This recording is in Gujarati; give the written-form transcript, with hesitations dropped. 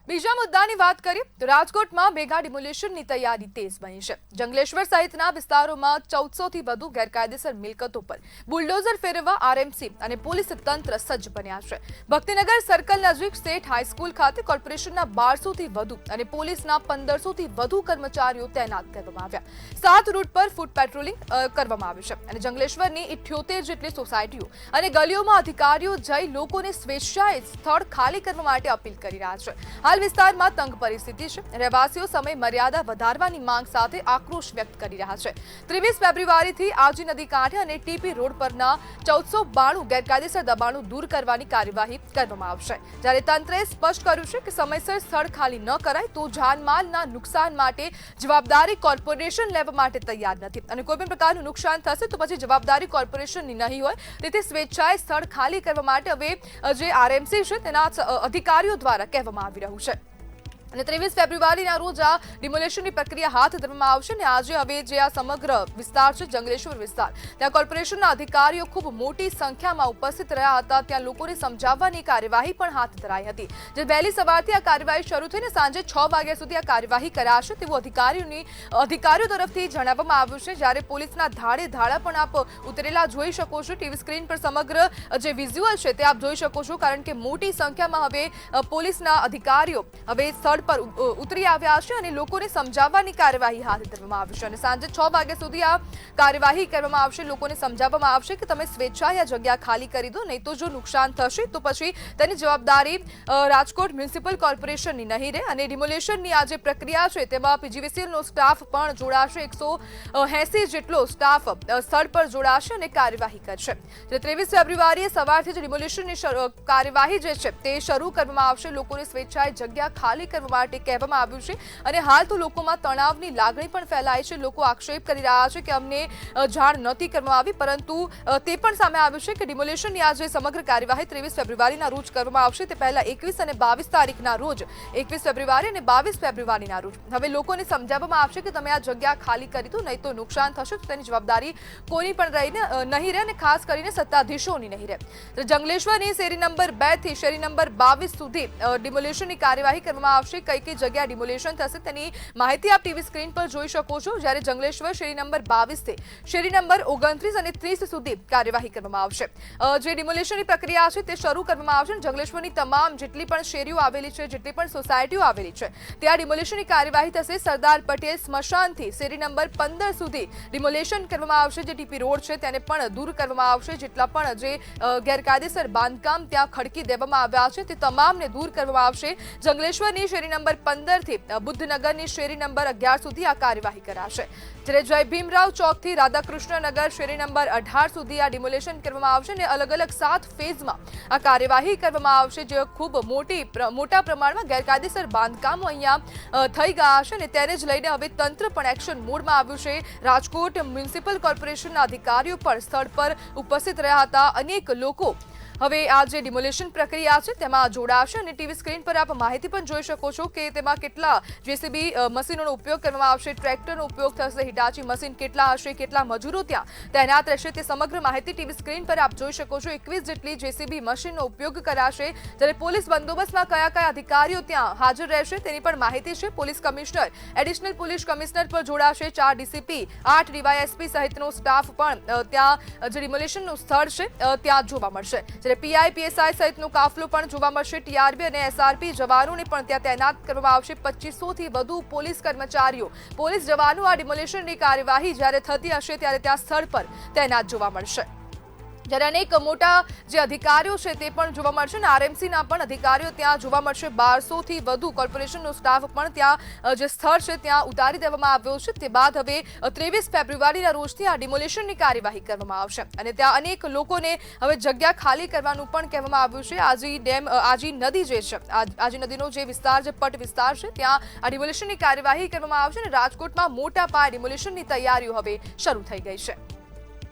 બીજા મુદ્દાની વાત કરીએ તો રાજકોટમાં મેગા ડિમોલિશનની તૈયારી તેજ બની છે। જંગલેશ્વર સહિતના વિસ્તારોમાં 1400 થી વધુ ગેરકાયદેસર મિલકતો પર બુલડોઝર ફેરવવા આરએમસી અને પોલીસ તંત્ર સજ્જ બન્યા છે। ભક્તિનગર સર્કલ નજીક સ્ટેટ હાઈસ્કૂલ ખાતે કોર્પોરેશનના 1200 થી વધુ અને પોલીસના 1500 થી વધુ કર્મચારીઓ તૈનાત કરવામાં આવ્યા। 7 રૂટ પર ફૂટ પેટ્રોલિંગ કરવામાં આવ્યું છે અને જંગલેશ્વરની 78 જેટલી સોસાયટીઓ અને ગલીઓમાં અધિકારીઓ જઈ લોકોને સ્વેચ્છાએ સ્થળ ખાલી કરવા માટે અપીલ કરી રહ્યા છે। હાલ વિસ્તારમાં તંગ પરિસ્થિતિ છે। રહેવાસીઓ સમય મર્યાદા વધારવાની માંગ સાથે આક્રોશ વ્યક્ત કરી રહ્યા છે। 23 ફેબ્રુઆરીથી આજી નદી કાંઠે અને ટીપી રોડ પરના 1492 ગેરકાયદેસર દબાણો દૂર કરવાની કાર્યવાહી કરવામાં આવશે। જ્યારે તંત્રએ સ્પષ્ટ કર્યું છે કે સમયસર સ્થળ ખાલી ન કરાય તો જાનમાલના નુકસાન માટે જવાબદારી કોર્પોરેશન લેવા માટે તૈયાર નથી અને કોઈ પણ પ્રકારનું નુકસાન થશે તો પછી જવાબદારી કોર્પોરેશનની નહીં હોય। તેથી સ્વેચ્છાએ સ્થળ ખાલી કરવા માટે હવે જે આરએમસી છે તેના અધિકારીઓ દ્વારા કહેવામાં આવી રહ્યું છે। અને 23 ફેબ્રુઆરીના રોજ આ ડિમોલેશનની પ્રક્રિયા હાથ ધરવામાં આવશે અને આજે હવે જે આ સમગ્ર વિસ્તાર છે જંગલેશ્વર વિસ્તાર ત્યાં કોર્પોરેશનના અધિકારીઓ ખૂબ મોટી સંખ્યામાં ઉપસ્થિત રહ્યા હતા। ત્યાં લોકોને સમજાવવાની કાર્યવાહી પણ હાથ ધરાઈ હતી। જે વહેલી સવારથી આ કાર્યવાહી શરૂ થઈને સાંજે 6 વાગ્યા સુધી આ કાર્યવાહી કરાશે તેવું અધિકારીઓ તરફથી જણાવવામાં આવ્યું છે। જ્યારે પોલીસના ધાડે ધાડા પણ આપ ઉતરેલા જોઈ શકો છો। ટીવી સ્ક્રીન પર સમગ્ર જે વિઝ્યુઅલ છે તે આપ જોઈ શકો છો કારણ કે મોટી સંખ્યામાં હવે પોલીસના અધિકારીઓ હવે સ્થળ પર ઉતરી આવ્યા છે અને લોકોને સમજાવવાની કાર્યવાહી હાથ ધરવામાં આવશે અને સાંજે 6 વાગ્યા સુધી આ કાર્યવાહી કરવામાં આવશે। લોકોને સમજાવવામાં આવશે કે તમે સ્વેચ્છાએ આ જગ્યા ખાલી કરી દો, નહીં તો જો નુકસાન થશે તો પછી તેની જવાબદારી રાજકોટ મ્યુનિસિપલ કોર્પોરેશનની નહીં રહે। અને ડિમોલેશનની આ જે પ્રક્રિયા છે તેમાં પીજીવીસીએલનો સ્ટાફ પણ જોડાશે। 180 જેટલો સ્ટાફ સ્થળ પર જોડાશે અને કાર્યવાહી કરશે। 23 ફેબ્રુઆરીએ સવારથી જ ડિમોલેશનની કાર્યવાહી જે છે તે શરૂ કરવામાં આવશે। લોકોને સ્વેચ્છાએ જગ્યા ખાલી કરવા માટે કહેવામાં આવ્યું છે અને હાલ તો લોકોમાં તણાવની લાગણી પણ ફેલાય છે। લોકો આક્ષેપ કરી રહ્યા છે કે અમને જાણ નથી કરવામાં આવી, પરંતુ તે પણ સામે આવ્યું છે કે ડિમોલેશનની આ જે સમગ્ર કાર્યવાહી 23 ફેબ્રુઆરીના રોજ કરવામાં આવશે તે પહેલા 21 અને 22 તારીખના રોજ 21 ફેબ્રુઆરી અને 22 ફેબ્રુઆરીના રોજ હવે લોકોને સમજાવવામાં આવશે કે તમે આ જગ્યા ખાલી કરી દો, નહીં તો નુકસાન થશે તો તેની જવાબદારી કોઈની પણ નહીં રહે અને ખાસ કરીને સત્તાધીશોની નહીં રહે। જંગલેશ્વરની શેરી નંબર 2 થી શેરી નંબર 22 સુધી ડિમોલેશનની કાર્યવાહી કરવામાં આવશે। કઈ જગ્યા ડિમોલેશન થશે તેની માહિતી આપ ટીવી સ્ક્રીન પર જોઈ શકો છો। જ્યારે જંગલેશ્વર શેરી નંબર 22 થી શેરી નંબર 29 અને 30 સુધી કાર્યવાહી કરવામાં આવશે। જે ડિમોલેશનની પ્રક્રિયા છે તે શરૂ કરવામાં આવશે। જંગલેશ્વરની તમામ જેટલી પણ શેરીઓ આવેલી છે, જેટલી પણ સોસાયટીઓ આવેલી છે ત્યાં ડિમોલેશનની કાર્યવાહી થશે। સરદાર પટેલ સ્મશાનથી શેરી નંબર 15 સુધી ડિમોલેશન કરવામાં આવશે। જે ટીપી રોડ છે તેને પણ દૂર કરવામાં આવશે। જેટલા પણ જે ગેરકાયદેસર બાંધકામ ત્યાં ખડકી દેવામાં આવ્યા છે તે તમામને દૂર કરવામાં આવશે। જંગલેશ્વરની શેરી નંબર 15 થી બુદ્ધનગરની શેરી નંબર 11 સુધી આ કાર્યવાહી કરાશે। જ્યારે જય ભીમરાવ ચોક થી રાધાકૃષ્ણ નગર શેરી નંબર 18 સુધી આ ડિમોલેશન કરવામાં આવશે અને અલગ અલગ 7 ફેઝમાં આ કાર્યવાહી કરવામાં આવશે। જે ખૂબ મોટા પ્રમાણમાં ગેરકાયદેસર બાંધકામો અહીંયા થઈ ગયા છે અને તેને જ લઈને હવે તંત્ર પણ એક્શન મોડમાં આવ્યું છે। રાજકોટ મ્યુનિસિપલ કોર્પોરેશનના અધિકારીઓ પણ સ્થળ પર ઉપસ્થિત રહ્યા હતા। અનેક લોકો હવે આ જે ડિમોલેશન પ્રક્રિયા છે તેમાં જોડાશે અને ટીવી સ્ક્રીન પર આપ માહિતી પણ જોઈ શકો છો કે તેમાં કેટલા જેસીબી મશીનોનો ઉપયોગ કરવામાં આવશે, ટ્રેક્ટરનો ઉપયોગ થશે, હિટાચી મશીન કેટલા હશે, કેટલા મજૂરો ત્યાં તૈનાત રહેશે તે સમગ્ર માહિતી ટીવી સ્ક્રીન પર આપ જોઈ શકો છો। 21 જેટલી જેસીબી મશીનનો ઉપયોગ કરાશે। જ્યારે પોલીસ બંદોબસ્તમાં કયા અધિકારીઓ ત્યાં હાજર રહેશે તેની પણ માહિતી છે। Police commissioner, additional police commissioner પર જોડાશે, 4 ડીસીપી, 8 ડીવાયએસપી સહિતનો સ્ટાફ પણ ત્યાં જે ડિમોલેશનનું સ્થળ છે ત્યાં જોવા મળશે। પીઆઈ, પીએસઆઈ સહિતનો કાફલો પણ જોવા મળશે। ટીઆરબી અને એસઆરપી જવાનોને પણ ત્યાં તૈનાત કરવામાં આવશે। 2500 થી વધુ પોલીસ કર્મચારીઓ, પોલીસ જવાનો આ ડિમોલેશનની કાર્યવાહી જ્યારે થતી હશે ત્યારે ત્યાં સ્થળ પર તૈનાત જોવા મળશે। જ્યારે અનેક મોટા જે અધિકારીઓ છે તે પણ જોવા મળશે અને આરએમસીના પણ અધિકારીઓ ત્યાં જોવા મળશે। 1200 થી વધુ કોર્પોરેશનનો સ્ટાફ પણ ત્યાં જે સ્થળ છે ત્યાં ઉતારી દેવામાં આવ્યો છે। તે બાદ હવે 23 ફેબ્રુઆરીના રોજથી આ ડિમોલેશનની કાર્યવાહી કરવામાં આવશે અને ત્યાં અનેક લોકોને હવે જગ્યા ખાલી કરવાનું પણ કહેવામાં આવ્યું છે। આજી નદી જે છે, આજી નદીનો જે વિસ્તાર છે, પટ વિસ્તાર છે, ત્યાં આ ડિમોલેશનની કાર્યવાહી કરવામાં આવશે અને રાજકોટમાં મોટા પાયે ડિમોલેશનની તૈયારીઓ હવે શરૂ થઈ ગઈ છે।